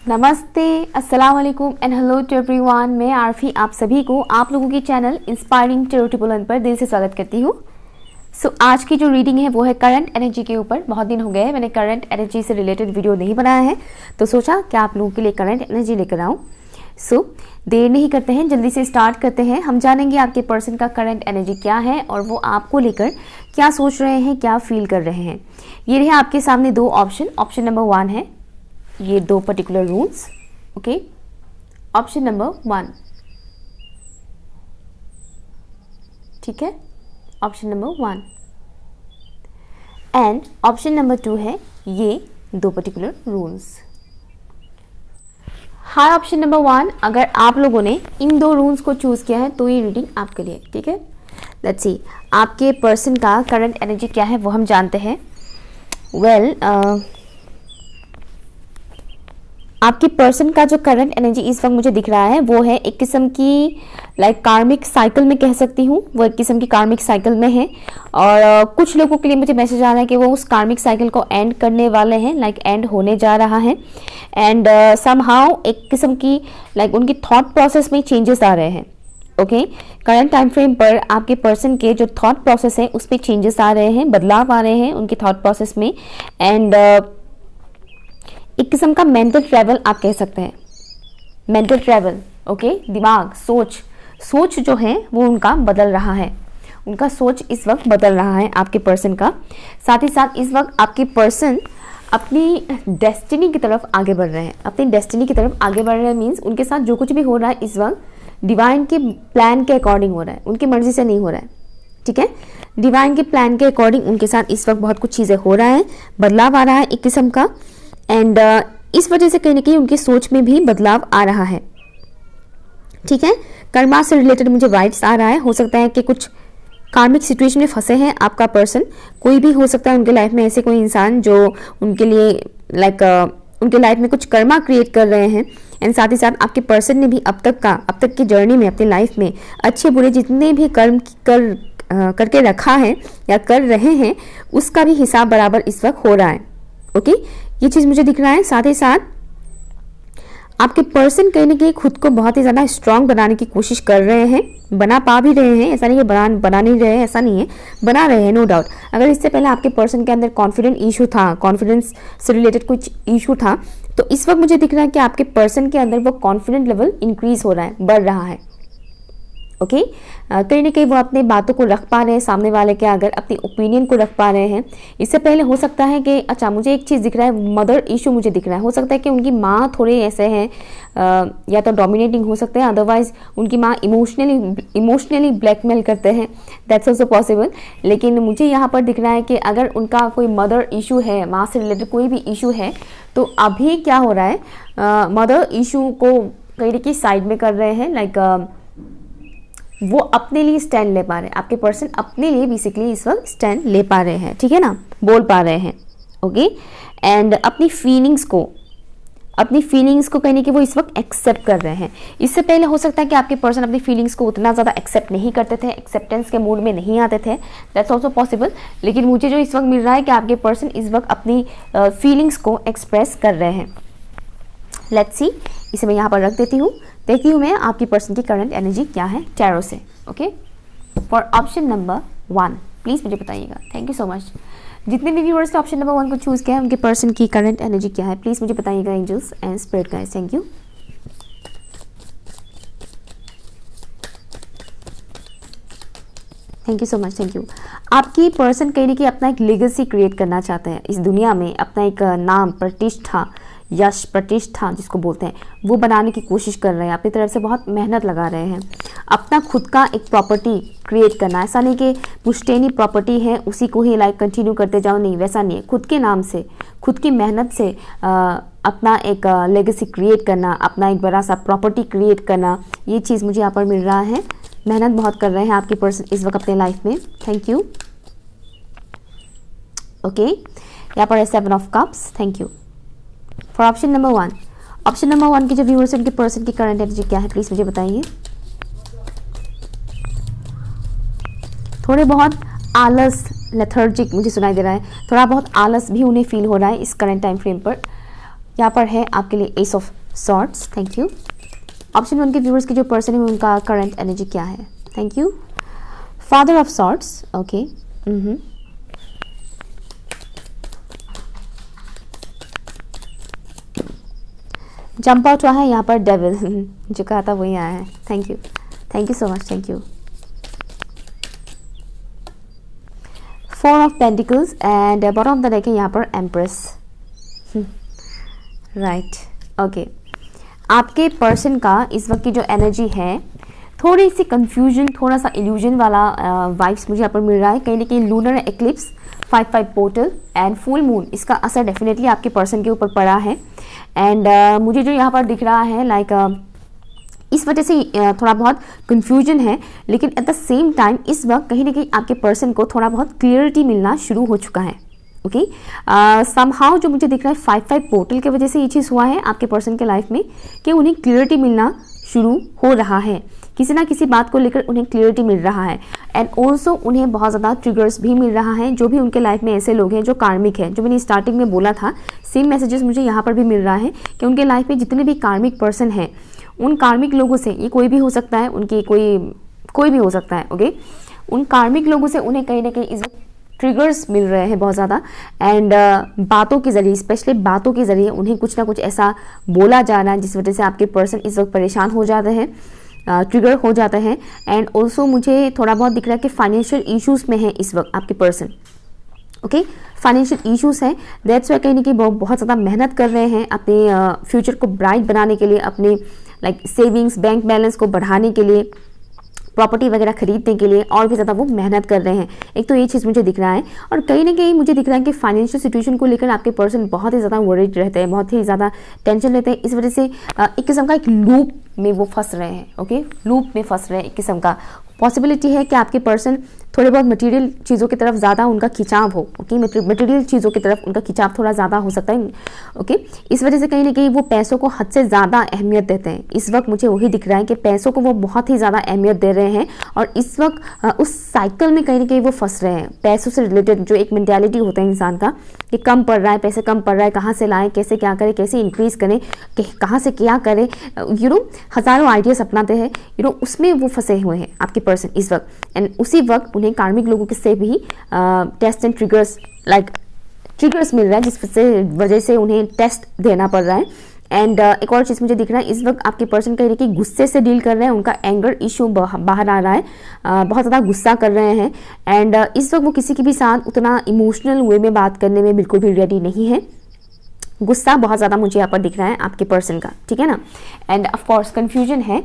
नमस्ते, अस्सलाम वालेकुम एंड हेलो टू एवरीवन। मैं आरफी आप सभी को आप लोगों के चैनल इंस्पायरिंग टैरो टू बुलंद पर दिल से स्वागत करती हूँ। आज की जो रीडिंग है वो है करंट एनर्जी के ऊपर। बहुत दिन हो गए मैंने करंट एनर्जी से रिलेटेड वीडियो नहीं बनाया है, तो सोचा कि आप लोगों के लिए करंट एनर्जी लेकर आऊँ। देर नहीं करते हैं, जल्दी से स्टार्ट करते हैं। हम जानेंगे आपके पर्सन का करंट एनर्जी क्या है और वो आपको लेकर क्या सोच रहे हैं, क्या फील कर रहे हैं। ये रहे आपके सामने दो ऑप्शन। ऑप्शन नंबर 1 है ये दो particular rules. Okay, option number 1, ठीक है, option number 1 and option number 2 है ये दो पर्टिकुलर रूल्स। हाय ऑप्शन नंबर 1, अगर आप लोगों ने इन दो रूल्स को चूज किया है तो ये रीडिंग आपके लिए, ठीक है। लेट्स सी आपके पर्सन का करंट एनर्जी क्या है वो हम जानते हैं। आपकी पर्सन का जो करंट एनर्जी इस वक्त मुझे दिख रहा है वो है एक किस्म की कार्मिक साइकिल में कह सकती हूँ। वो एक किस्म की कार्मिक साइकिल में है और कुछ लोगों के लिए मुझे मैसेज आ रहा है कि वो उस कार्मिक साइकिल को एंड करने वाले हैं, एंड होने जा रहा है। एंड समहाउ एक किस्म की उनकी थॉट प्रोसेस में चेंजेस आ रहे हैं। ओके, करंट टाइम फ्रेम पर आपके पर्सन के जो थॉट प्रोसेस है उस पर चेंजेस आ रहे हैं, बदलाव आ रहे हैं उनके थॉट प्रोसेस में। एंड एक किस्म का मेंटल ट्रैवल आप कह सकते हैं, मेंटल ट्रैवल। ओके, दिमाग, सोच जो है वो उनका बदल रहा है, उनका सोच इस वक्त बदल रहा है आपके पर्सन का। साथ ही साथ इस वक्त आपके पर्सन अपनी डेस्टिनी की तरफ आगे बढ़ रहे हैं। अपनी डेस्टिनी की तरफ आगे बढ़ रहे हैं मीन्स उनके साथ जो कुछ भी हो रहा है इस वक्त डिवाइन के प्लान के अकॉर्डिंग हो रहा है, उनकी मर्जी से नहीं हो रहा है, ठीक है। डिवाइन के प्लान के अकॉर्डिंग उनके साथ इस वक्त बहुत कुछ चीज़ें हो रहा है, बदलाव आ रहा है एक किस्म का। एंड इस वजह से कहीं ना कहीं उनकी सोच में भी बदलाव आ रहा है, ठीक है। कर्मा से रिलेटेड मुझे वाइब्स आ रहा है। हो सकता है कि कुछ कार्मिक सिचुएशन में फंसे हैं आपका पर्सन, कोई भी हो सकता है उनके लाइफ में ऐसे कोई इंसान जो उनके लिए उनके लाइफ में कुछ कर्मा क्रिएट कर रहे हैं। एंड साथ ही साथ आपके पर्सन ने भी अब तक की जर्नी में अपनी लाइफ में अच्छे बुरे जितने भी कर्म करके रखा है या कर रहे हैं उसका भी हिसाब बराबर इस वक्त हो रहा है। ओके, ये चीज़ मुझे दिख रहा है। साथ ही साथ आपके पर्सन कहीं ना कहीं खुद को बहुत ही ज़्यादा स्ट्रांग बनाने की कोशिश कर रहे हैं, बना पा भी रहे हैं। ऐसा नहीं है बना नहीं रहे हैं, ऐसा नहीं है, बना रहे हैं, नो डाउट। अगर इससे पहले आपके पर्सन के अंदर कॉन्फिडेंस इशू था, कॉन्फिडेंस से रिलेटेड कुछ इशू था, तो इस वक्त मुझे दिख रहा है कि आपके पर्सन के अंदर वो कॉन्फिडेंट लेवल इंक्रीज हो रहा है, बढ़ रहा है। ओके, कहीं ना कहीं वो अपने बातों को रख पा रहे हैं सामने वाले के अगर अपनी ओपिनियन को रख पा रहे हैं। इससे पहले हो सकता है कि मुझे एक चीज़ दिख रहा है, मदर इशू मुझे दिख रहा है। हो सकता है कि उनकी माँ थोड़े ऐसे हैं, या तो डोमिनेटिंग हो सकते हैं, अदरवाइज उनकी माँ इमोशनली ब्लैकमेल करते हैं, दैट्स ऑल्सो पॉसिबल। लेकिन मुझे यहाँ पर दिख रहा है कि अगर उनका कोई मदर इशू है, माँ से रिलेटेड कोई भी इशू है, तो अभी क्या हो रहा है, मदर इशू को कहीं ना कहीं साइड में कर रहे हैं। वो अपने लिए स्टैंड ले पा रहे हैं, आपके पर्सन अपने लिए बेसिकली इस वक्त स्टैंड ले पा रहे हैं, ठीक है ना, बोल पा रहे हैं। ओके, एंड अपनी फीलिंग्स को कहीं ना कहीं वो इस वक्त एक्सेप्ट कर रहे हैं। इससे पहले हो सकता है कि आपके पर्सन अपनी फीलिंग्स को उतना ज़्यादा एक्सेप्ट नहीं करते थे, एक्सेप्टेंस के मूड में नहीं आते थे, दैट्स ऑल्सो पॉसिबल। लेकिन मुझे जो इस वक्त मिल रहा है कि आपके पर्सन इस वक्त अपनी फीलिंग्स को एक्सप्रेस कर रहे हैं। लेट्स सी, इसे मैं यहाँ पर रख देती हूँ। देखती हूँ मैं आपकी पर्सन की करंट एनर्जी क्या है टैरो से। Okay, for option number 1 please मुझे बताइएगा। Thank you so much. जितने भी व्यूअर्स ने ऑप्शन नंबर 1 को चूज़ किया है उनके पर्सन की करंट एनर्जी क्या है प्लीज़ मुझे बताइएगा, angels and spirit guys. Thank you. Thank you so much, thank you. आपकी पर्सन कहीं ना कहीं अपना एक लेगेसी क्रिएट करना चाहते हैं इस दुनिया में, अपना एक नाम, प्रतिष्ठा, यश, प्रतिष्ठा जिसको बोलते हैं, वो बनाने की कोशिश कर रहे हैं। अपनी तरफ से बहुत मेहनत लगा रहे हैं, अपना खुद का एक प्रॉपर्टी क्रिएट करना। ऐसा नहीं कि पुश्तैनी प्रॉपर्टी है उसी को ही कंटिन्यू करते जाओ, नहीं, वैसा नहीं है। खुद के नाम से, खुद की मेहनत से अपना एक लेगेसी क्रिएट करना, अपना एक बड़ा सा प्रॉपर्टी क्रिएट करना, ये चीज़ मुझे यहाँ पर मिल रहा है। मेहनत बहुत कर रहे हैं आपके पर्सन इस वक्त अपने लाइफ में। Thank you. ओके, यहाँ पर 7 of cups. Thank you for option number 1। Option number 1 के जो व्यूअर्स हैं उनके पर्सन की करंट एनर्जी क्या है प्लीज़ मुझे बताइए। थोड़े बहुत आलस, लेथर्जिक मुझे सुनाई दे रहा है, थोड़ा बहुत आलस भी उन्हें फील हो रहा है इस करंट टाइम फ्रेम पर। यहाँ पर है आपके लिए S of swords, thank you. Option 1 के व्यूअर्स के जो पर्सन है उनका करंट एनर्जी क्या है, thank you. Father of swords, okay, jump out हुआ है यहाँ पर डेविल जो कहा था वही आया है, thank you so much, thank you. 4 of pentacles and bottom of the deck है यहाँ पर एम्प्रेस, राइट, ओके। आपके पर्सन का इस वक्त की जो एनर्जी है थोड़ी सी कंफ्यूजन, थोड़ा सा इल्यूजन वाला वाइब्स मुझे यहाँ पर मिल रहा है। कहीं ना कहीं lunar eclipse, 5/5 portal and full moon, इसका असर डेफिनेटली आपके पर्सन के ऊपर पड़ा है। एंड मुझे जो यहाँ पर दिख रहा है लाइक इस वजह से थोड़ा बहुत कंफ्यूजन है, लेकिन एट द सेम टाइम इस वक्त कहीं ना कहीं आपके पर्सन को थोड़ा बहुत क्लियरिटी मिलना शुरू हो चुका है। ओके, समहाउ जो मुझे दिख रहा है 5/5 पोर्टल की वजह से ये चीज़ हुआ है आपके पर्सन के लाइफ में कि उन्हें क्लियरिटी मिलना शुरू हो रहा है, किसी ना किसी बात को लेकर उन्हें क्लियरिटी मिल रहा है। एंड ऑल्सो उन्हें बहुत ज़्यादा ट्रिगर्स भी मिल रहा है। जो भी उनके लाइफ में ऐसे लोग हैं जो कार्मिक है, जो मैंने स्टार्टिंग में बोला था, सेम मैसेजेस मुझे यहाँ पर भी मिल रहा है कि उनके लाइफ में जितने भी कार्मिक पर्सन हैं, उन कार्मिक लोगों से, ये कोई भी हो सकता है, उनकी कोई भी हो सकता है, ओके, उन कार्मिक लोगों से उन्हें कहीं ना कहीं इस ट्रिगर्स मिल रहे हैं बहुत ज़्यादा। एंड बातों के ज़रिए, स्पेशली बातों के ज़रिए उन्हें कुछ ना कुछ ऐसा बोला जा रहा है जिस वजह से आपके पर्सन इस वक्त परेशान हो जाते हैं, ट्रिगर हो जाते हैं। एंड ऑल्सो मुझे थोड़ा बहुत दिख रहा है कि फाइनेंशियल इश्यूज़ में है इस वक्त आपके पर्सन, ओके, फाइनेंशियल इश्यूज़ है। दैट्स वाई कहीं ना कहीं बहुत ज़्यादा मेहनत कर रहे हैं अपने फ्यूचर को ब्राइट बनाने के लिए, अपने लाइक सेविंग्स, बैंक बैलेंस को बढ़ाने के लिए, प्रॉपर्टी वगैरह खरीदने के लिए और भी ज़्यादा वो मेहनत कर रहे हैं। एक तो ये चीज़ मुझे दिख रहा है, और कहीं ना कहीं मुझे दिख रहा है कि फाइनेंशियल सिचुएशन को लेकर आपके पर्सन बहुत ही ज़्यादा वरीड रहते हैं, बहुत ही ज़्यादा टेंशन लेते हैं। इस वजह से एक किस्म का एक लूप में वो फंस रहे हैं, ओके, लूप में फंस रहे हैं। एक किस्म का पॉसिबिलिटी है कि आपके पर्सन थोड़े बहुत मटेरियल चीज़ों की तरफ ज़्यादा उनका खिंचाव हो, ओके, मटेरियल चीज़ों की तरफ उनका खिंचाव थोड़ा ज़्यादा हो सकता है, ओके। इस वजह से कहीं ना कहीं वो पैसों को हद से ज़्यादा अहमियत देते हैं। इस वक्त मुझे वही दिख रहा है कि पैसों को वो बहुत ही ज़्यादा अहमियत दे रहे हैं, और इस वक्त उस साइकिल में कहीं ना कहीं वो फंस रहे हैं। पैसों से रिलेटेड जो एक मेंटालिटी होता है इंसान का कि कम पड़ रहा है, पैसे कम पड़ रहा है, कहाँ से लाएं, कैसे क्या करें, कैसे इंक्रीज़ करें, कहाँ से क्या करें, हज़ारों आइडियाज़ अपनाते हैं, उसमें वो फंसे हुए हैं आपके पर्सन इस वक्त। एंड उसी वक्त उन्हें कार्मिक लोगों के से भी टेस्ट एंड ट्रिगर्स मिल रहा है, जिस वजह से उन्हें टेस्ट देना पड़ रहा है। एंड एक और चीज़ मुझे दिख रहा है, इस वक्त आपके पर्सन कहीं ना कहीं गुस्से से डील कर रहे हैं, उनका एंगर इशू बाहर आ रहा है, बहुत ज़्यादा गुस्सा कर रहे हैं। एंड इस वक्त वो किसी के भी साथ उतना इमोशनल वे में बात करने में बिल्कुल भी रेडी नहीं है। गुस्सा बहुत ज़्यादा मुझे यहाँ पर दिख रहा है आपके पर्सन का, ठीक है ना। एंड ऑफ कोर्स कन्फ्यूजन है,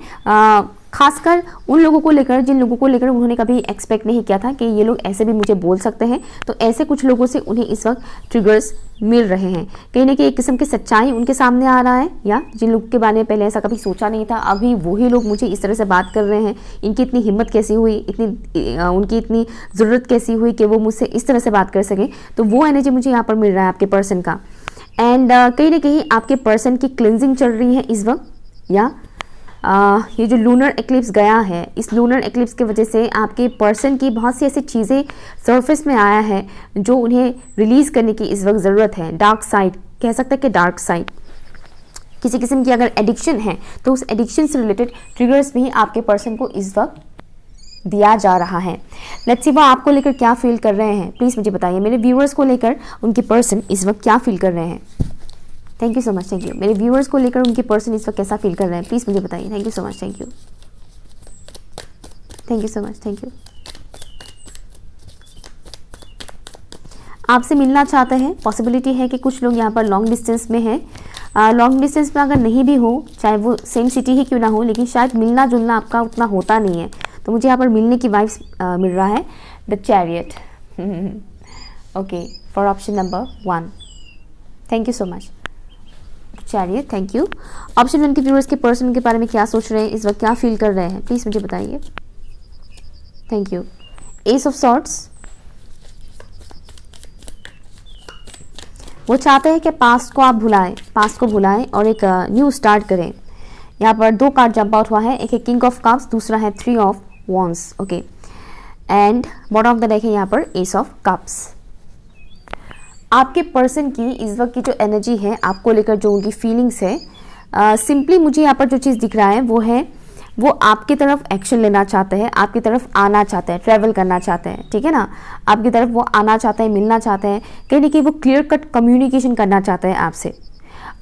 खासकर उन लोगों को लेकर जिन लोगों को लेकर उन्होंने कभी एक्सपेक्ट नहीं किया था कि ये लोग ऐसे भी मुझे बोल सकते हैं। तो ऐसे कुछ लोगों से उन्हें इस वक्त ट्रिगर्स मिल रहे हैं, कहीं ना कहीं एक किस्म की सच्चाई उनके सामने आ रहा है, या जिन लोगों के बारे में पहले ऐसा कभी सोचा नहीं था, अभी वही लोग मुझे इस तरह से बात कर रहे हैं। इनकी इतनी हिम्मत कैसी हुई, उनकी इतनी ज़रूरत कैसी हुई कि वो मुझसे इस तरह से बात कर सकें। तो वो एनर्जी मुझे यहाँ पर मिल रहा है आपके पर्सन का। एंड कहीं ना कहीं आपके पर्सन की क्लिनजिंग चल रही है इस वक्त, या ये जो लूनर एक्लिप्स गया है, इस लूनर एक्लिप्स की वजह से आपके पर्सन की बहुत सी ऐसी चीज़ें सरफेस में आया है जो उन्हें रिलीज़ करने की इस वक्त ज़रूरत है। डार्क साइड कह सकते हैं कि डार्क साइड किसी किस्म की अगर एडिक्शन है तो उस एडिक्शन से रिलेटेड ट्रिगर्स भी आपके पर्सन को इस वक्त दिया जा रहा है। लेट्स सी वो आपको लेकर क्या फील कर रहे हैं, प्लीज़ मुझे बताइए। मेरे व्यूअर्स को लेकर उनके पर्सन इस वक्त क्या फील कर रहे हैं। Thank you so much, thank you. मेरे व्यूअर्स को लेकर उनके पर्सन इस वक्त कैसा फील कर रहे हैं, प्लीज़ मुझे बताइए। Thank you so much, thank you, thank you so much, thank you. आपसे मिलना चाहते हैं, पॉसिबिलिटी है कि कुछ लोग यहाँ पर लॉन्ग डिस्टेंस में हैं। लॉन्ग डिस्टेंस में अगर नहीं भी हो, चाहे वो सेम सिटी ही क्यों ना हो, लेकिन शायद मिलना जुलना आपका उतना होता नहीं है। तो मुझे यहाँ पर मिलने की वाइब्स मिल रहा है, the chariot, okay, for option number 1। Thank you so much, chariot, thank you. Option 1 के व्यूअर्स के पर्सन के बारे में क्या सोच रहे हैं इस वक्त, क्या फील कर रहे हैं, प्लीज़ मुझे बताइए। Thank you. Ace of swords, वो चाहते हैं कि पास्ट को आप भुलाएं, पास्ट को भुलाएं और एक न्यू स्टार्ट करें। यहाँ पर 2 कार्ड जंप आउट हुआ है, एक है किंग ऑफ कप्स, दूसरा है 3 of wands, okay. And bottom of the deck है यहाँ पर एस ऑफ कप्स। आपके पर्सन की इस वक्त की जो एनर्जी है आपको लेकर, जो उनकी फीलिंग्स है, सिंपली मुझे यहाँ पर जो चीज़ दिख रहा है वो है, वो आपकी तरफ एक्शन लेना चाहते हैं, आपकी तरफ आना चाहते हैं, ट्रैवल करना चाहते हैं, ठीक है ना। आपकी तरफ वो आना चाहते हैं, मिलना चाहते हैं, कहीं ना कहीं वो क्लियर कट कम्युनिकेशन करना चाहते हैं आपसे।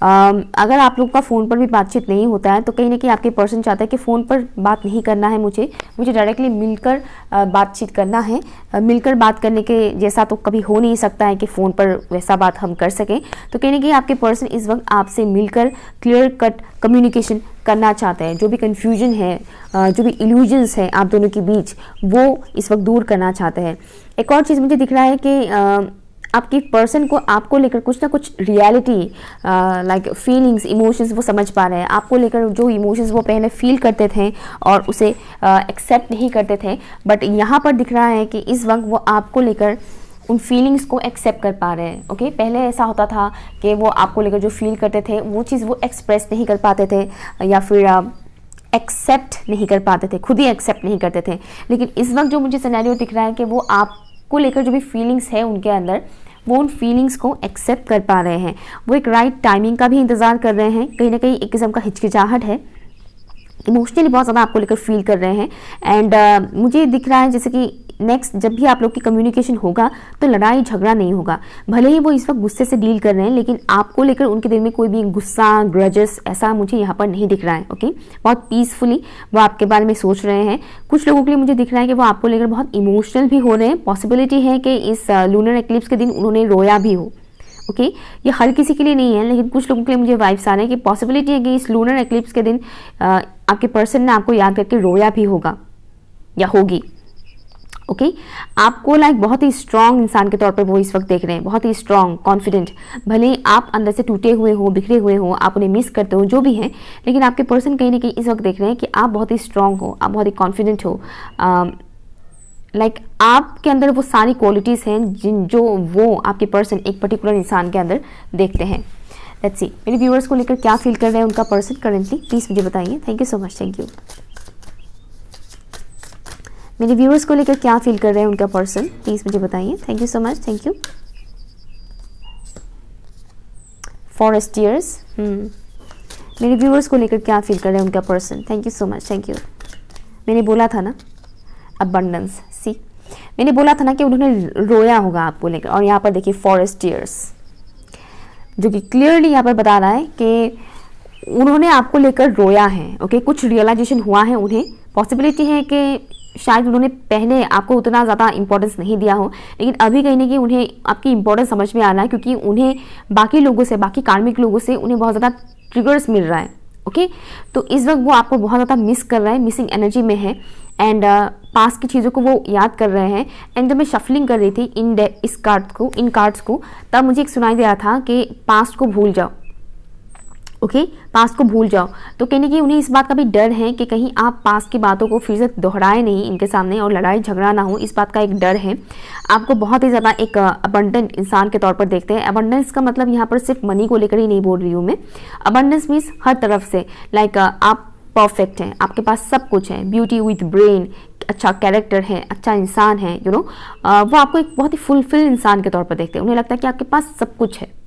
अगर आप लोग का फ़ोन पर भी बातचीत नहीं होता है तो कहीं ना कहीं आपके पर्सन चाहते हैं कि फ़ोन पर बात नहीं करना है, मुझे डायरेक्टली मिलकर बातचीत करना है। मिलकर बात करने के जैसा तो कभी हो नहीं सकता है कि फ़ोन पर वैसा बात हम कर सकें। तो कहीं ना कहीं आपके पर्सन इस वक्त आपसे मिलकर क्लियर कट कम्युनिकेशन करना चाहते हैं। जो भी कन्फ्यूजन है, जो भी इल्यूजन्स है आप दोनों के बीच, वो इस वक्त दूर करना चाहते हैं। एक और चीज़ मुझे दिख रहा है कि आपकी पर्सन को आपको लेकर कुछ ना कुछ रियलिटी, लाइक फीलिंग्स, इमोशंस वो समझ पा रहे हैं। आपको लेकर जो इमोशंस वो पहले फील करते थे और उसे एक्सेप्ट नहीं करते थे, बट यहाँ पर दिख रहा है कि इस वक्त वो आपको लेकर उन फीलिंग्स को एक्सेप्ट कर पा रहे हैं। ओके, पहले ऐसा होता था कि वो आपको लेकर जो फील करते थे वो चीज़ वो एक्सप्रेस नहीं कर पाते थे या फिर एक्सेप्ट नहीं कर पाते थे, खुद ही एक्सेप्ट नहीं करते थे। लेकिन इस वक्त जो मुझे सिनेरियो दिख रहा है कि वो आपको लेकर जो भी फीलिंग्स है उनके अंदर, वो उन फीलिंग्स को एक्सेप्ट कर पा रहे हैं। वो एक राइट टाइमिंग का भी इंतज़ार कर रहे हैं। कहीं ना कहीं एक किस्म का हिचकिचाहट है, इमोशनली बहुत ज़्यादा आपको लेकर फील कर रहे हैं। एंड मुझे दिख रहा है जैसे कि नेक्स्ट जब भी आप लोग की कम्युनिकेशन होगा तो लड़ाई झगड़ा नहीं होगा। भले ही वो इस वक्त गुस्से से डील कर रहे हैं, लेकिन आपको लेकर उनके दिल में कोई भी गुस्सा, ग्रजेस ऐसा मुझे यहाँ पर नहीं दिख रहा है। ओके, बहुत पीसफुली वो आपके बारे में सोच रहे हैं। कुछ लोगों के लिए मुझे दिख रहा है कि वो आपको लेकर बहुत इमोशनल भी हो रहे हैं। पॉसिबिलिटी है कि इस लूनर एक्लिप्स के दिन उन्होंने रोया भी हो। ओके, ये हर किसी के लिए नहीं है, लेकिन कुछ लोगों के लिए मुझे वाइब्स आ रहे हैं कि पॉसिबिलिटी है कि इस लूनर एक्लिप्स के दिन आपके पर्सन ने आपको याद करके रोया भी होगा या होगी। ओके, आपको लाइक बहुत ही स्ट्रॉन्ग इंसान के तौर पर वो इस वक्त देख रहे हैं, बहुत ही स्ट्रॉन्ग, कॉन्फिडेंट। भले ही आप अंदर से टूटे हुए हो, बिखरे हुए हो, आप उन्हें मिस करते हो, जो भी है, लेकिन आपके पर्सन कहीं ना कहीं इस वक्त देख रहे हैं कि आप बहुत ही स्ट्रॉन्ग हो, आप बहुत ही कॉन्फिडेंट हो। लाइक आपके अंदर वो सारी क्वालिटीज़ हैं जो वो आपके पर्सन एक पर्टिकुलर इंसान के अंदर देखते हैं। लेट्स सी मेरे व्यूअर्स को लेकर क्या फील कर रहे हैं उनका पर्सन करेंटली, प्लीज़ मुझे बताइए। Thank you so much, thank you. मेरे व्यूअर्स को लेकर क्या फील कर रहे हैं उनका पर्सन, प्लीज़ मुझे बताइए। Thank you so much, thank you. Foresters, मेरे व्यूअर्स को लेकर क्या फील कर रहे हैं उनका person, thank you so much, thank you. मैंने बोला था ना, अबंडेंस, सी मैंने बोला था ना कि उन्होंने रोया होगा आपको लेकर। और यहाँ पर देखिए फॉरेस्टियर्स, जो कि क्लियरली यहाँ पर बता रहा है कि उन्होंने आपको लेकर रोया है। ओके, कुछ रियलाइजेशन हुआ है उन्हें। पॉसिबिलिटी है कि शायद उन्होंने पहले आपको उतना ज़्यादा इंपॉर्टेंस नहीं दिया हो, लेकिन अभी कहीं ना कहीं उन्हें आपकी इंपॉर्टेंस समझ में आ रहा है, क्योंकि उन्हें बाकी लोगों से, बाकी कार्मिक लोगों से उन्हें बहुत ज़्यादा ट्रिगर्स मिल रहा है। ओके, तो इस वक्त वो आपको बहुत ज़्यादा मिस कर रहा है, मिसिंग एनर्जी में है। एंड पास की चीज़ों को वो याद कर रहे हैं। एंड जब मैं शफलिंग कर रही थी इन कार्ड्स को, तब मुझे एक सुनाई दे रहा था कि पास्ट को भूल जाओ। ओके, पास्ट को भूल जाओ। तो कहीं ना कहीं उन्हें इस बात का भी डर है कि कहीं आप पास्ट की बातों को फिर से दोहराए नहीं इनके सामने और लड़ाई झगड़ा ना हो, इस बात का एक डर है। आपको बहुत ही ज़्यादा एक अबंडेंट इंसान के तौर पर देखते हैं। अबंडेंस का मतलब यहाँ पर सिर्फ मनी को लेकर ही नहीं बोल रही हूँ मैं। अबंडेंस मीन्स हर तरफ से, लाइक आप परफेक्ट हैं, आपके पास सब कुछ है, ब्यूटी विथ ब्रेन, अच्छा कैरेक्टर है, अच्छा इंसान है, यू नो। वो आपको एक बहुत ही फुलफिल इंसान के तौर पर देखते हैं। उन्हें लगता है कि आपके पास सब कुछ है।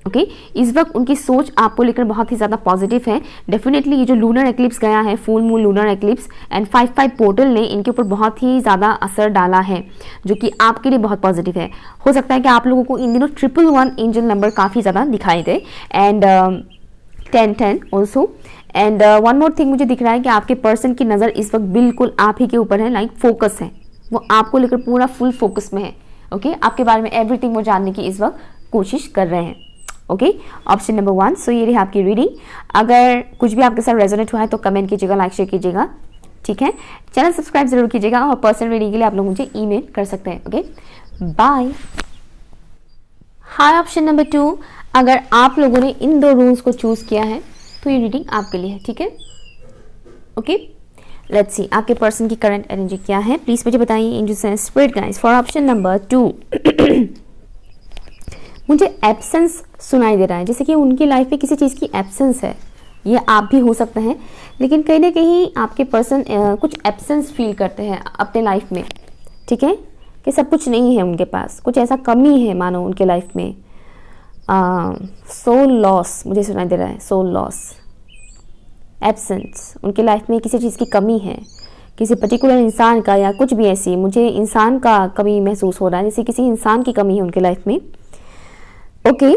ओके, इस वक्त उनकी सोच आपको लेकर बहुत ही ज़्यादा पॉजिटिव है। डेफिनेटली ये जो लूनर एक्लिप्स गया है, full moon lunar eclipse and 5/5 portal ने इनके ऊपर बहुत ही ज़्यादा असर डाला है, जो कि आपके लिए बहुत पॉजिटिव है। हो सकता है कि आप लोगों को इन दिनों 111 एंजल नंबर काफ़ी ज़्यादा दिखाई दे, and 1010 also. And one more thing मुझे दिख रहा है कि आपके पर्सन की नज़र इस वक्त बिल्कुल आप ही के ऊपर है, लाइक फोकस है, वो आपको लेकर पूरा फुल फोकस में है। ओके, आपके बारे में एवरीथिंग वो जानने की इस वक्त कोशिश कर रहे हैं। Okay, option number 1। सो ये रही आपकी रीडिंग। अगर कुछ भी आपके साथ रेजोनेट हुआ है तो कमेंट कीजिएगा, लाइक शेयर कीजिएगा, ठीक है। चैनल सब्सक्राइब जरूर कीजिएगा और पर्सनल रीडिंग के लिए आप लोग मुझे ईमेल कर सकते हैं। Okay, bye. Hi, option number 2। अगर आप लोगों ने इन 2 रूल्स को चूज किया है तो ये रीडिंग आपके लिए है, ठीक है। ओके, लेट्स सी आपके पर्सन की करंट एनर्जी क्या है, प्लीज मुझे बताइए। Angels and spirit guides for option number 2। मुझे एब्सेंस सुनाई दे रहा है, जैसे कि उनकी लाइफ में किसी चीज़ की एब्सेंस है। ये आप भी हो सकते हैं, लेकिन कहीं ना कहीं आपके पर्सन कुछ एब्सेंस फील करते हैं अपने लाइफ में, ठीक है। कि सब कुछ नहीं है उनके पास, कुछ ऐसा कमी है मानो उनके लाइफ में। सोल लॉस मुझे सुनाई दे रहा है, सोल लॉस, एब्सेंस, उनके लाइफ में किसी चीज़ की कमी है, किसी पर्टिकुलर इंसान का या कुछ भी ऐसी, मुझे इंसान का कमी महसूस हो रहा है, जैसे किसी इंसान की कमी है उनके लाइफ में। ओके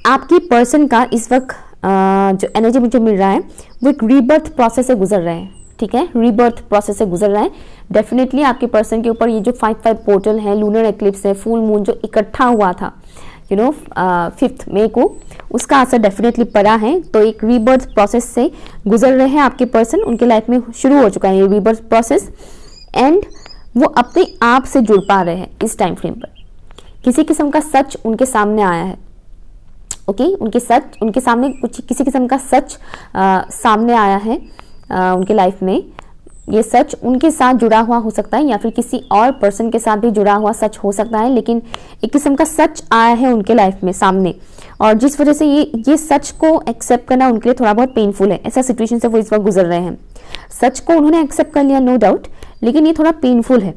आपकी पर्सन का इस वक्त जो एनर्जी मुझे मिल रहा है वो एक रीबर्थ प्रोसेस से गुजर रहे हैं, ठीक है, रीबर्थ प्रोसेस से गुजर रहा है। डेफिनेटली आपके पर्सन के ऊपर ये जो 5-5 पोर्टल है, लूनर एक्लिप्स है, फुल मून जो इकट्ठा हुआ था 5 मई को, उसका असर डेफिनेटली पड़ा है। तो एक रीबर्थ प्रोसेस से गुजर रहे हैं आपके पर्सन, उनके लाइफ में शुरू हो चुका है ये रीबर्थ प्रोसेस, एंड वो अपने आप से जुड़ पा रहे हैं इस टाइम फ्रेम पर। किसी किस्म का सच उनके सामने आया है, ओके उनके सामने कुछ किसी किस्म का सच सामने आया है उनके लाइफ में। ये सच उनके साथ जुड़ा हुआ हो सकता है या फिर किसी और पर्सन के साथ भी जुड़ा हुआ सच हो सकता है, लेकिन एक किस्म का सच आया है उनके लाइफ में सामने, और जिस वजह से ये सच को एक्सेप्ट करना उनके लिए थोड़ा बहुत पेनफुल है। ऐसा सिचुएशन से वो इस वक्त गुजर रहे हैं। सच को उन्होंने एक्सेप्ट कर लिया नो डाउट, लेकिन ये थोड़ा पेनफुल है,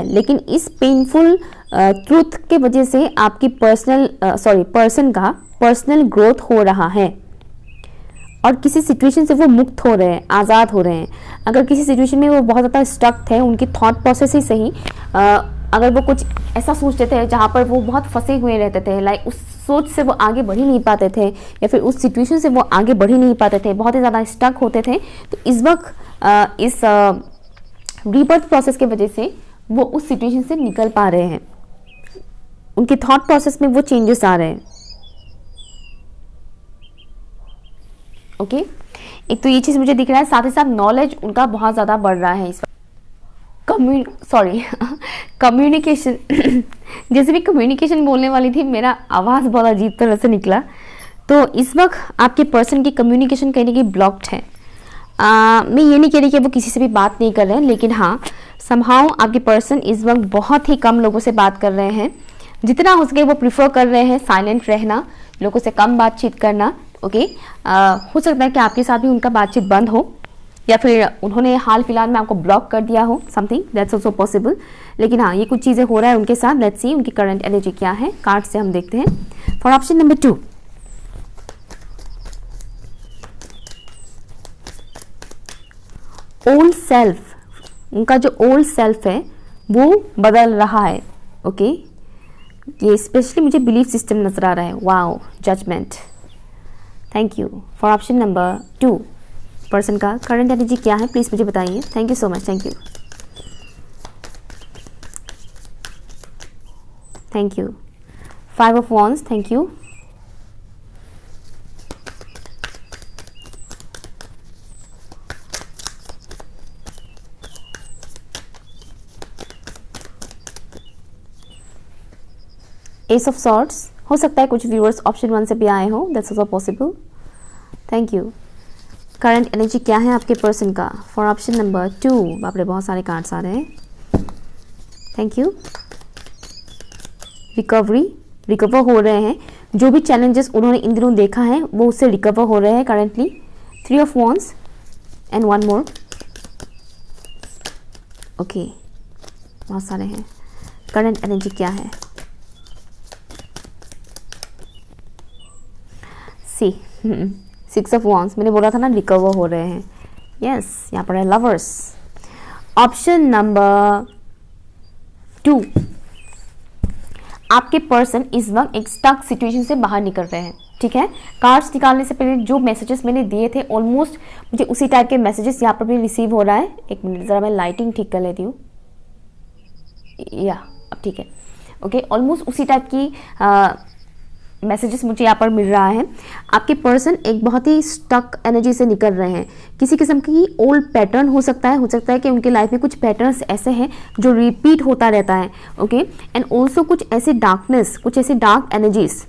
लेकिन इस पेनफुल ट्रूथ के वजह से आपकी पर्सन का पर्सनल ग्रोथ हो रहा है, और किसी सिचुएशन से वो मुक्त हो रहे हैं, आज़ाद हो रहे हैं। अगर किसी सिचुएशन में वो बहुत ज़्यादा स्टक थे, उनकी थॉट प्रोसेस ही सही, अगर वो कुछ ऐसा सोचते थे जहाँ पर वो बहुत फंसे हुए रहते थे, लाइक उस सोच से वो आगे बढ़ ही नहीं पाते थे, या फिर उस सिचुएशन से वो आगे बढ़ ही नहीं पाते थे, बहुत ही ज़्यादा स्टक होते थे, तो इस वक्त इस रीबर्थ प्रोसेस की वजह से वो उस सिचुएशन से निकल पा रहे हैं। उनके थॉट प्रोसेस में वो चेंजेस आ रहे हैं। ओके एक तो ये चीज़ मुझे दिख रहा है, साथ ही साथ नॉलेज उनका बहुत ज़्यादा बढ़ रहा है इस वक्त। कम्युनिकेशन जैसे भी कम्युनिकेशन बोलने वाली थी, मेरा आवाज़ बहुत अजीब तरह से निकला। तो इस वक्त आपके पर्सन की कम्युनिकेशन कहने की ब्लॉक्ड है। मैं ये नहीं कह रही कि वो किसी से भी बात नहीं कर रहे हैं, लेकिन हाँ समहाउ आपके पर्सन इस वक्त बहुत ही कम लोगों से बात कर रहे हैं। जितना हो सके वो प्रिफर कर रहे हैं साइलेंट रहना, लोगों से कम बातचीत करना। ओके हो सकता है कि आपके साथ भी उनका बातचीत बंद हो, या फिर उन्होंने हाल फिलहाल में आपको ब्लॉक कर दिया हो, समथिंग दैट्स ऑल्सो पॉसिबल। लेकिन हाँ ये कुछ चीज़ें हो रहा है उनके साथ। लेट्स सी उनकी करंट एनर्जी क्या है, कार्ड से हम देखते हैं। For option number 2, old self, उनका जो ओल्ड सेल्फ है वो बदल रहा है। ओके ये स्पेशली मुझे बिलीफ सिस्टम नजर आ रहा है। Wow judgement, thank you. For option number 2 person का करंट एनर्जी क्या है प्लीज मुझे बताइए। Thank you so much, thank you, thank you. 5 of wands, thank you. Ace of swords, हो सकता है कुछ व्यूअर्स ऑप्शन 1 से भी आए हो, that's also possible. Thank you. Current energy क्या है आपके पर्सन का फॉर ऑप्शन नंबर 2। बाप रे बहुत सारे कार्ड्स आ रहे हैं। Thank you. रिकवर हो रहे हैं, जो भी चैलेंजेस उन्होंने इन दिनों देखा है वो उससे रिकवर हो रहे हैं currently. 3 of wands and 1 more. Okay बहुत सारे हैं। करंट एनर्जी क्या है, सी 6 ऑफ वॉन्ड्स, मैंने बोला था ना रिकवर हो रहे हैं। यस यहाँ पर है लवर्स। ऑप्शन नंबर 2, आपके पर्सन इस वक्त एक स्टक सिचुएशन से बाहर निकल रहे हैं। ठीक है, कार्ड्स निकालने से पहले जो मैसेजेस मैंने दिए थे ऑलमोस्ट मुझे उसी टाइप के मैसेजेस यहाँ पर भी रिसीव हो रहा है। एक मिनट ज़रा मैं लाइटिंग ठीक कर लेती हूँ। या अब ठीक है। ओके ऑलमोस्ट उसी टाइप की मैसेजेस मुझे यहाँ पर मिल रहा है। आपके पर्सन एक बहुत ही स्टक एनर्जी से निकल रहे हैं। किसी किस्म की ओल्ड पैटर्न हो सकता है कि उनके लाइफ में कुछ पैटर्न्स ऐसे हैं जो रिपीट होता रहता है। ओके एंड ऑल्सो कुछ ऐसे डार्कनेस, कुछ ऐसे डार्क एनर्जीज,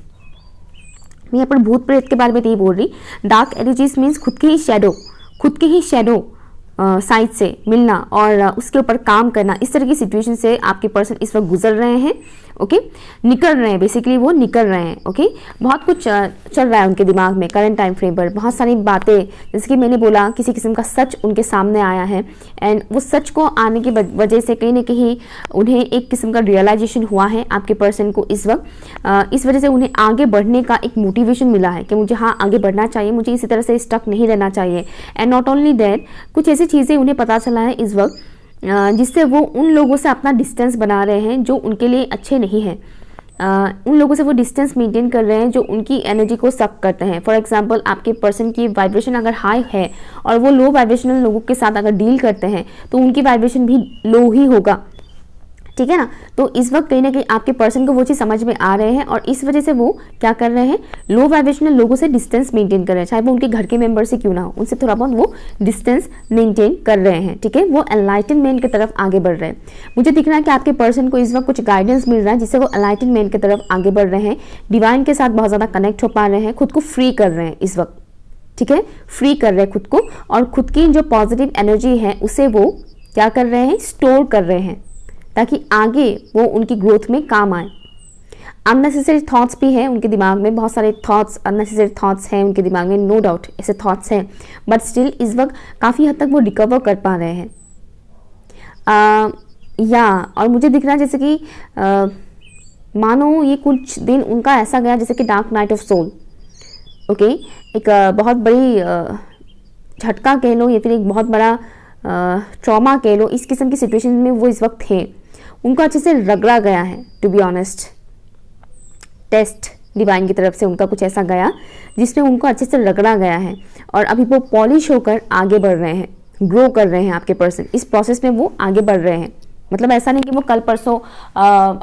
मैं यहाँ पर भूत प्रेत के बारे में नहीं बोल रही। डार्क एनर्जीज मीन्स खुद के ही शैडो साइड से मिलना और उसके ऊपर काम करना, इस तरह की सिचुएशन से आपके पर्सन इस वक्त गुजर रहे हैं। ओके निकल रहे हैं, बेसिकली वो निकल रहे हैं। ओके बहुत कुछ चल रहा है उनके दिमाग में करंट टाइम फ्रेम पर, बहुत सारी बातें, जैसे कि मैंने बोला किसी किस्म का सच उनके सामने आया है एंड वो सच को आने की वजह से कहीं ना कहीं उन्हें एक किस्म का रियलाइजेशन हुआ है आपके पर्सन को इस वक्त। इस वजह से उन्हें आगे बढ़ने का एक मोटिवेशन मिला है कि मुझे हाँ आगे बढ़ना चाहिए, मुझे इसी तरह से स्टक नहीं रहना चाहिए। एंड नॉट ओनली दैट, कुछ ऐसी चीज़ें उन्हें पता चला है इस वक्त जिससे वो उन लोगों से अपना डिस्टेंस बना रहे हैं जो उनके लिए अच्छे नहीं हैं। उन लोगों से वो डिस्टेंस मेंटेन कर रहे हैं जो उनकी एनर्जी को सक करते हैं। फॉर एग्जांपल आपके पर्सन की वाइब्रेशन अगर हाई है और वो लो वाइब्रेशनल लोगों के साथ अगर डील करते हैं तो उनकी वाइब्रेशन भी लो ही होगा, ठीक है ना। तो इस वक्त कहीं ना कहीं आपके पर्सन को वो चीज़ समझ में आ रहे हैं और इस वजह से वो क्या कर रहे हैं, लो वाइब्रेशनल लोगों से डिस्टेंस मेंटेन कर रहे हैं, चाहे वो उनके घर के मेंबर से क्यों ना हो, उनसे थोड़ा बहुत वो डिस्टेंस मेंटेन कर रहे हैं, ठीक है। वो एनलाइटनमेंट की तरफ आगे बढ़ रहे हैं। मुझे दिख रहा है कि आपके पर्सन को इस वक्त कुछ गाइडेंस मिल रहा है जिससे वो एनलाइटनमेंट की तरफ आगे बढ़ रहे हैं, डिवाइन के साथ बहुत ज़्यादा कनेक्ट हो पा रहे हैं, खुद को फ्री कर रहे हैं इस वक्त, ठीक है, फ्री कर रहे हैं खुद को और खुद की जो पॉजिटिव एनर्जी है उसे वो क्या कर रहे हैं, स्टोर कर रहे हैं ताकि आगे वो उनकी ग्रोथ में काम आए। अननेसेसरी थॉट्स भी हैं उनके दिमाग में, बहुत सारे थॉट्स, अननेसेसरी थॉट्स हैं उनके दिमाग में, नो डाउट ऐसे थॉट्स हैं, बट स्टिल इस वक्त काफ़ी हद तक वो रिकवर कर पा रहे हैं। और मुझे दिख रहा है जैसे कि मानो ये कुछ दिन उनका ऐसा गया जैसे कि dark night of soul. Okay एक बहुत बड़ी झटका कह लो या फिर एक बहुत बड़ा ट्रॉमा कह लो, इस किस्म की सिचुएशन में वो इस वक्त थे। उनको अच्छे से रगड़ा गया है, to be honest. Test divine की तरफ से उनका कुछ ऐसा गया जिसमें उनको अच्छे से रगड़ा गया है और अभी वो पॉलिश होकर आगे बढ़ रहे हैं, ग्रो कर रहे हैं आपके पर्सन। इस प्रोसेस में वो आगे बढ़ रहे हैं, मतलब ऐसा नहीं कि वो कल परसों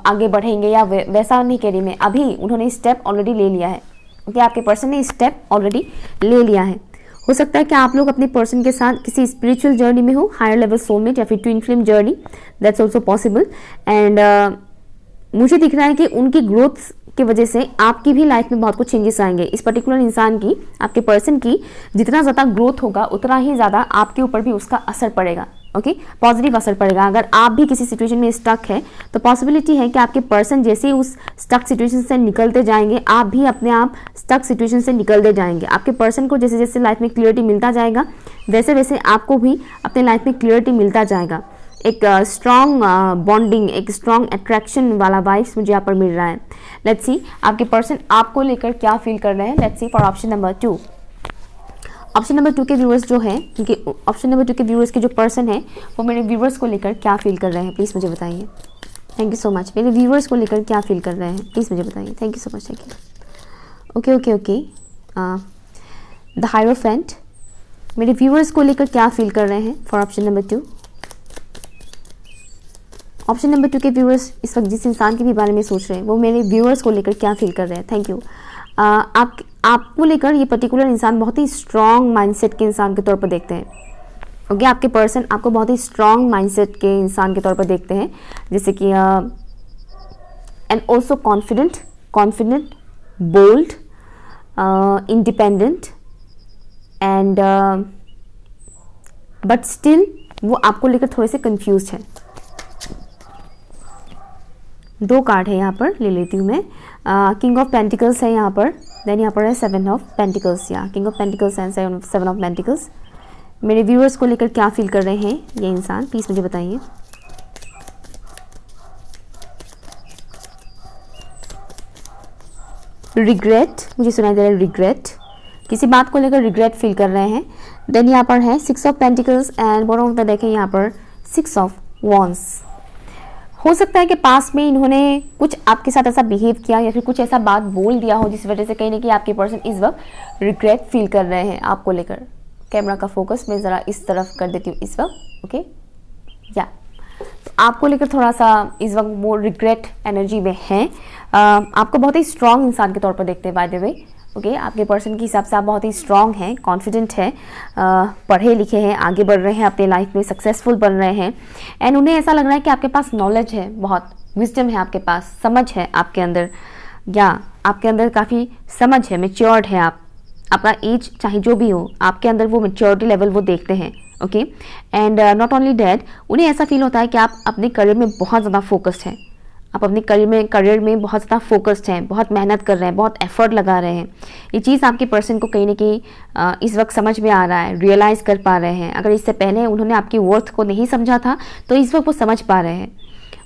आगे बढ़ेंगे या वैसा नहीं कह रही मैं, अभी उन्होंने स्टेप ऑलरेडी ले लिया है। ओके आपके पर्सन ने स्टेप ऑलरेडी ले लिया है। हो सकता है कि आप लोग अपने पर्सन के साथ किसी स्पिरिचुअल जर्नी में हो, हायर लेवल सोलमेट या फिर twin flame journey, that's also possible. And मुझे दिख रहा है कि उनकी ग्रोथ की वजह से आपकी भी लाइफ में बहुत कुछ चेंजेस आएंगे। इस पर्टिकुलर इंसान की, आपके पर्सन की जितना ज़्यादा ग्रोथ होगा उतना ही ज़्यादा आपके ऊपर भी उसका असर पड़ेगा। ओके पॉजिटिव असर पड़ेगा। अगर आप भी किसी सिचुएशन में स्टक है तो पॉसिबिलिटी है कि आपके पर्सन जैसे ही उस स्टक सिचुएशन से निकलते जाएंगे, आप भी अपने आप स्टक सिचुएशन से निकलते जाएंगे। आपके पर्सन को जैसे जैसे लाइफ में क्लियरिटी मिलता जाएगा वैसे वैसे आपको भी अपने लाइफ में क्लियरिटी मिलता जाएगा। एक स्ट्रॉन्ग बॉन्डिंग, एक स्ट्रॉन्ग अट्रैक्शन वाला वाइब्स मुझे यहाँ पर मिल रहा है। लेट्स सी आपके पर्सन आपको लेकर क्या फील कर रहे हैं। Let's see for option number 2। Option number 2 के व्यूअर्स जो हैं, क्योंकि ऑप्शन नंबर 2 के व्यूअर्स के जो पर्सन है वो मेरे व्यूअर्स को लेकर क्या फील कर रहे हैं, प्लीज़ मुझे बताइए। Thank you so much. मेरे व्यूअर्स को लेकर क्या फील कर रहे हैं, प्लीज़ मुझे बताइए। Thank you so much. Thank you. Okay okay okay the hierophant मेरे व्यूअर्स को लेकर क्या फील कर रहे हैं for option number 2। Option number 2 के व्यूअर्स इस वक्त जिस इंसान के भी बारे में सोच रहे हैं वो मेरे व्यूअर्स को लेकर क्या फील कर रहे हैं। Thank you. आपको लेकर ये पर्टिकुलर इंसान बहुत ही स्ट्रॉन्ग माइंडसेट के इंसान के तौर पर देखते हैं। ओके आपके पर्सन आपको बहुत ही स्ट्रॉन्ग माइंडसेट के इंसान के तौर पर देखते हैं, जैसे कि and also confident, bold, independent and but still वो आपको लेकर थोड़े से कंफ्यूज है। 2 कार्ड है यहाँ पर, ले लेती हूँ मैं। किंग ऑफ पेंटिकल्स है यहाँ पर, देन यहाँ पर है 7 ऑफ पेंटिकल्स। या king of pentacles and 7 of pentacles. मेरे व्यूअर्स को लेकर क्या फील कर रहे हैं ये इंसान, प्लीज़ मुझे बताइए। रिग्रेट मुझे सुनाई दे रहा है, रिग्रेट, किसी बात को लेकर रिग्रेट फील कर रहे हैं। देन यहाँ पर है 6 ऑफ पेंटिकल्स एंड बॉटम पे देखें यहाँ पर 6 ऑफ वॉन्स। हो सकता है कि पास में इन्होंने कुछ आपके साथ ऐसा बिहेव किया या फिर कुछ ऐसा बात बोल दिया हो जिस वजह से कहीं ना कहीं आपके पर्सन इस वक्त रिग्रेट फील कर रहे हैं आपको लेकर। कैमरा का फोकस मैं ज़रा इस तरफ कर देती हूँ इस वक्त। ओके या तो आपको लेकर थोड़ा सा इस वक्त वो रिग्रेट एनर्जी में है। आपको बहुत ही स्ट्रॉन्ग इंसान के तौर पर देखते हैं बाय द वे। ओके आपके पर्सन के हिसाब से आप बहुत ही स्ट्रॉन्ग हैं, कॉन्फिडेंट हैं, पढ़े लिखे हैं, आगे बढ़ रहे हैं अपने लाइफ में, सक्सेसफुल बन रहे हैं। एंड उन्हें ऐसा लग रहा है कि आपके पास नॉलेज है, बहुत विजडम है आपके पास, समझ है आपके अंदर, या आपके अंदर काफ़ी समझ है, मैच्योर्ड है आप। आपका एज चाहे जो भी हो, आपके अंदर वो मैच्योरिटी लेवल वो देखते हैं। Okay and not only that, उन्हें ऐसा फील होता है कि आप अपने करियर में बहुत ज़्यादा फोकस्ड हैं, आप अपने करियर में बहुत ज़्यादा फोकस्ड हैं, बहुत मेहनत कर रहे हैं, बहुत एफर्ट लगा रहे हैं। ये चीज़ आपके पर्सन को कहीं ना कहीं इस वक्त समझ में आ रहा है, रियलाइज़ कर पा रहे हैं। अगर इससे पहले उन्होंने आपकी वर्थ को नहीं समझा था तो इस वक्त वो समझ पा रहे हैं।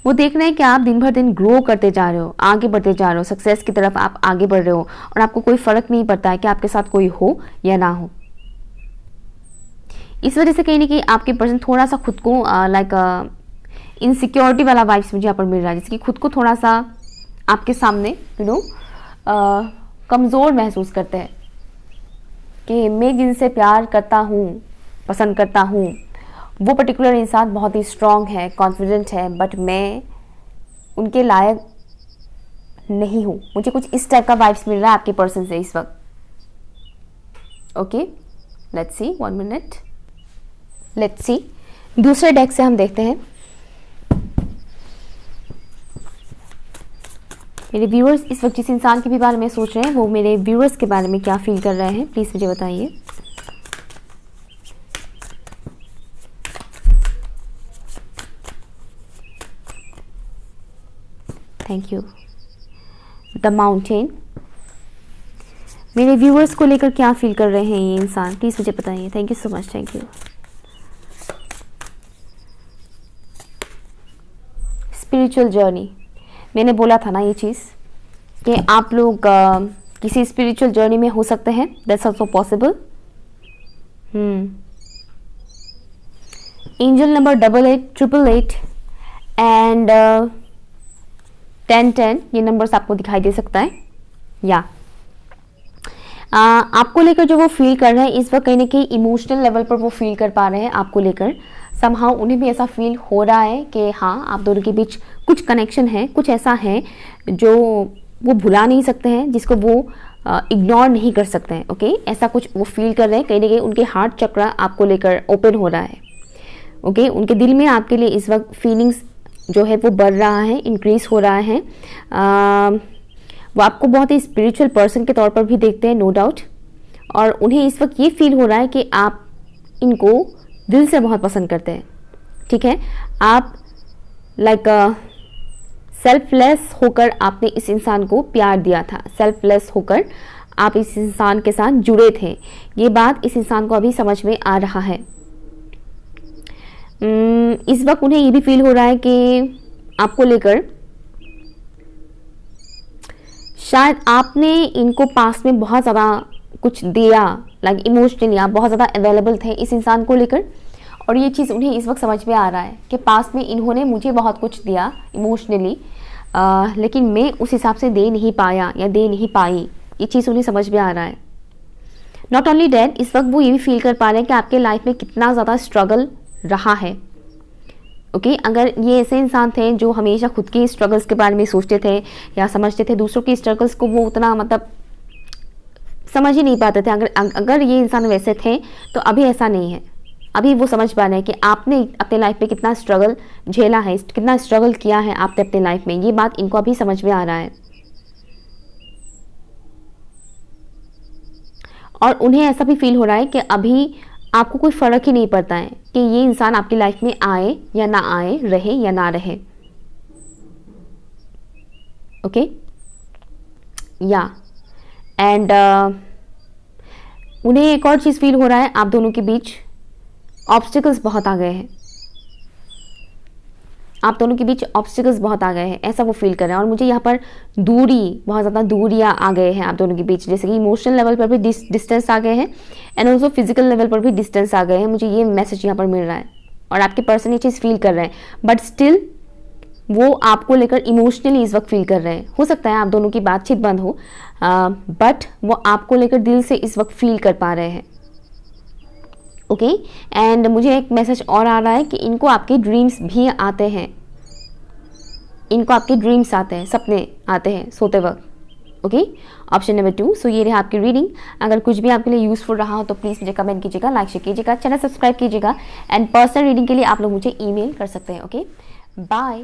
वो देख रहे हैं कि आप दिन भर दिन ग्रो करते जा रहे हो, आगे बढ़ते जा रहे हो, सक्सेस की तरफ आप आगे बढ़ रहे हो और आपको कोई फ़र्क नहीं पड़ता है कि आपके साथ कोई हो या ना हो। इस वजह से कहीं ना कहीं आपके पर्सन थोड़ा सा खुद को इनसिक्योरिटी वाला वाइब्स मुझे यहाँ पर मिल रहा है, जैसे कि खुद को थोड़ा सा आपके सामने कमज़ोर महसूस करते हैं कि मैं जिनसे प्यार करता हूँ, पसंद करता हूँ, वो पर्टिकुलर इंसान बहुत ही स्ट्रॉन्ग है, कॉन्फिडेंट है, बट मैं उनके लायक नहीं हूँ। मुझे कुछ इस टाइप का वाइब्स मिल रहा है आपके पर्सन से इस वक्त। Okay, let's see, 1 minute, let's see. दूसरे डेक से हम देखते हैं मेरे व्यूअर्स इस वक्त जिस इंसान के भी बारे में सोच रहे हैं वो मेरे व्यूअर्स के बारे में क्या फील कर रहे हैं, प्लीज़ मुझे बताइए। Thank you. द माउंटेन, मेरे व्यूअर्स को लेकर क्या फील कर रहे हैं ये इंसान, प्लीज़ मुझे बताइए। Thank you so much, thank you. Spiritual journey, मैंने बोला था ना ये चीज़ कि आप लोग किसी स्पिरिचुअल जर्नी में हो सकते हैं, that's also possible. Angel number 8888 and 1010 ये नंबर्स आपको दिखाई दे सकता है। या आपको लेकर जो वो फील कर रहे हैं इस वक्त कहीं ना कहीं इमोशनल लेवल पर वो फील कर पा रहे हैं आपको लेकर। समहाउ उन्हें भी ऐसा फील हो रहा है कि हाँ, आप दोनों के बीच कुछ कनेक्शन है, कुछ ऐसा है जो वो भुला नहीं सकते हैं, जिसको वो इग्नोर नहीं कर सकते हैं। ओके, ऐसा कुछ वो फील कर रहे हैं, कहीं ना कहीं उनके हार्ट चक्र आपको लेकर ओपन हो रहा है। ओके, उनके दिल में आपके लिए इस वक्त फीलिंग्स जो है वो बढ़ रहा है, इंक्रीज हो रहा है। वो आपको बहुत ही स्पिरिचुअल पर्सन के तौर पर भी देखते हैं, नो डाउट, और उन्हें इस वक्त ये फील हो रहा है कि आप इनको दिल से बहुत पसंद करते हैं। ठीक है, आप सेल्फलेस होकर आपने इस इंसान को प्यार दिया था, सेल्फलेस होकर आप इस इंसान के साथ जुड़े थे। ये बात इस इंसान को अभी समझ में आ रहा है। इस वक्त उन्हें ये भी फील हो रहा है कि आपको लेकर शायद आपने इनको पास में बहुत ज़्यादा कुछ दिया, इमोशनली आप बहुत ज़्यादा अवेलेबल थे इस इंसान को लेकर, और ये चीज़ उन्हें इस वक्त समझ में आ रहा है कि पास में इन्होंने मुझे बहुत कुछ दिया इमोशनली, लेकिन मैं उस हिसाब से दे नहीं पाया या दे नहीं पाई। ये चीज़ उन्हें समझ में आ रहा है। नॉट ओनली डैट, इस वक्त वो ये भी फील कर पा रहे हैं कि आपके लाइफ में कितना ज़्यादा स्ट्रगल रहा है। ओके, अगर ये ऐसे इंसान थे जो हमेशा खुद के स्ट्रगल्स के बारे में सोचते थे या समझते थे, दूसरों के स्ट्रगल्स को वो उतना समझ ही नहीं पाते थे, अगर ये इंसान वैसे थे तो अभी ऐसा नहीं है। अभी वो समझ पा रहे हैं कि आपने अपने लाइफ में कितना स्ट्रगल झेला है, कितना स्ट्रगल किया है आपने अपने लाइफ में। ये बात इनको अभी समझ में आ रहा है और उन्हें ऐसा भी फील हो रहा है कि अभी आपको कोई फ़र्क ही नहीं पड़ता है कि ये इंसान आपकी लाइफ में आए या ना आए, रहे या ना रहे। ओके, या एंड उन्हें एक और चीज़ फील हो रहा है, आप दोनों के बीच ऑब्स्टिकल्स बहुत आ गए हैं, आप दोनों के बीच ऑब्स्टिकल्स बहुत आ गए हैं, ऐसा वो फील कर रहे हैं। और मुझे यहाँ पर दूरी, बहुत ज़्यादा दूरियाँ आ गए हैं आप दोनों के बीच, जैसे कि इमोशनल लेवल पर भी डिस्टेंस आ गए हैं एंड ऑल्सो फिजिकल लेवल पर भी डिस्टेंस आ गए हैं। मुझे ये मैसेज यहाँ पर मिल रहा है और आपके पर्सन ये चीज़ फील कर रहे हैं, बट स्टिल वो आपको लेकर इमोशनली इस वक्त फील कर रहे हैं। हो सकता है आप दोनों की बातचीत बंद हो, बट वो आपको लेकर दिल से इस वक्त फील कर पा रहे हैं। ओके, एंड मुझे एक मैसेज और आ रहा है कि इनको आपके ड्रीम्स भी आते हैं, इनको आपके ड्रीम्स आते हैं, सपने आते हैं सोते वक्त। Okay, option number 2। सो ये रहा आपकी रीडिंग। अगर कुछ भी आपके लिए यूजफुल रहा हो तो प्लीज़ मुझे कमेंट कीजिएगा, लाइक शेयर कीजिएगा, चैनल सब्सक्राइब कीजिएगा एंड पर्सनल रीडिंग के लिए आप लोग मुझे ईमेल कर सकते हैं। Okay, bye.